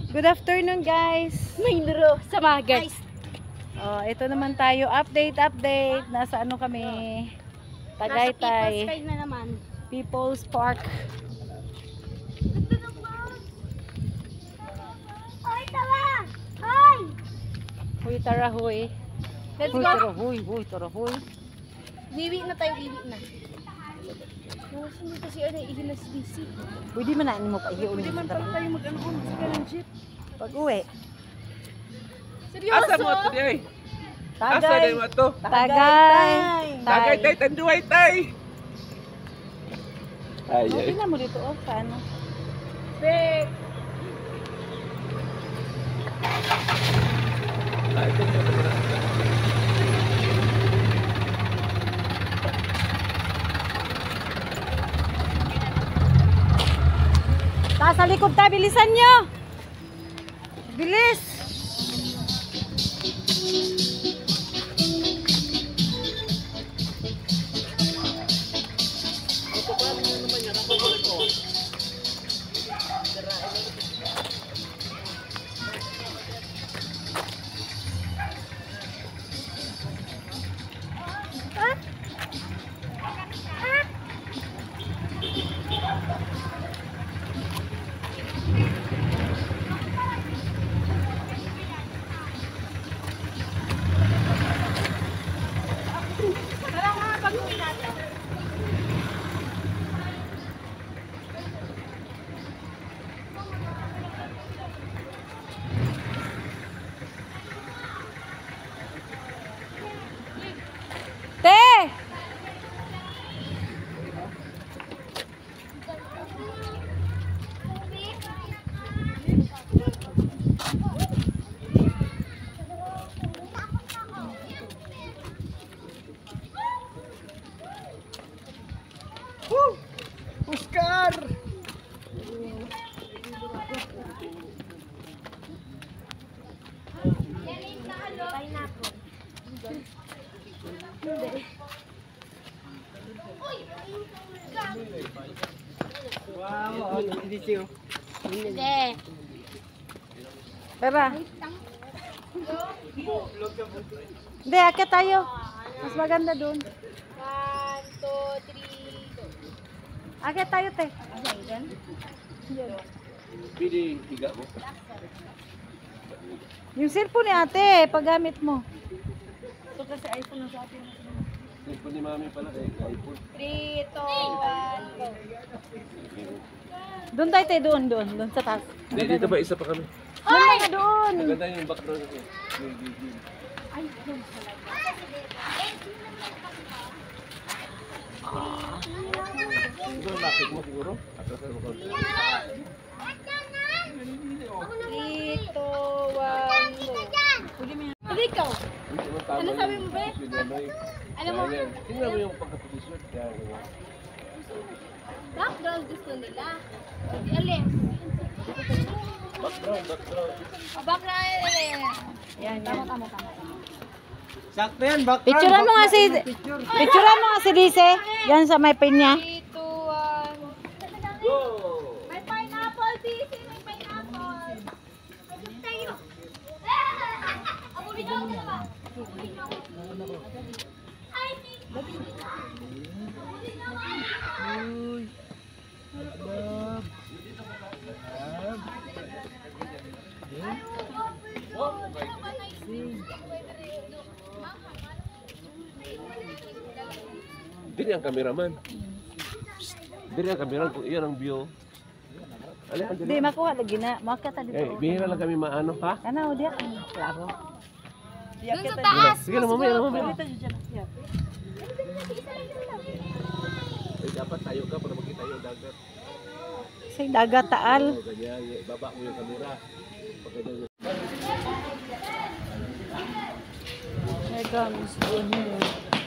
Good afternoon, guys. May laro sa mga guys. Oh, ito naman tayo. Update. Nasa ano kami? Tagaytay. Nasa People's Park na naman. People's Park. Hoy, tawa! Hoy! Huy, tara, huy. Let's Huy, go! tara, huy, tara, huy. Wiwi na tayo, wiwi na. Kasi dito si Ana, ihinas DC. Pwede man na mo pa ihiunin. Pwede man pala tayo mag-ano, masaka ng jeep. Pag uwi. Seryoso? Asa mo ito diay? Asa Tagay. din mo ito? Tagay. Tagay tay, tanduay tay. Ay, Okay ay. na mo dito, oh, sa ano. Bek! Ay, ito na. Sa likod tayo, bilisan nyo. Bilis. Tara nga, pag-uwi natin. Te! Oscar! Pineapple. Wow, hindi siyo. Hindi. Tara. Hindi, akit tayo. Mas maganda doon. 1, 2, 3, go. Akit tayo, te. Pili higa mo. Yung cellphone ni ate, paggamit mo. Ito kasi iPhone na sa atin. Cellphone ni mami pala kay iPhone. 3, 2, 1, go. Doon tayo, te, doon sa taas. Hindi, dito ba isa pa kami? Doon na doon. Maganda yung background kasi. Siguro lakit mo siguro? Atrasan mo konti. 3, 2, 1, go. Hindi ikaw. Ano sabi mo, be? Alam mo? Tingnan mo yung pagka-position. Kaya ganyan. Background gusto nila. Hindi alis. Background. Background. Yan, tama. Sakto yan, background. Picturean mo nga si Lise. Yan sa may pinya. 3, 2, 1. Go! May pineapple, DC. May pineapple. Ayun tayo. Ako rin ako ba? Ay, Dili ang cameraman. Dili ang cameraman kung iyan ang view. Hindi, makuha lagi na. Makita dito. Eh, bihira lang kami maano, ha? Ano, diya. Klaro. dun sa taas. Sige na, mamaya. Dito dyan. Yan. Eh, dapat tayo ka para makita yung dagat. Sa dagat taal. Oh, ganyan. Baba mo yung camera. Pagkada Here comes the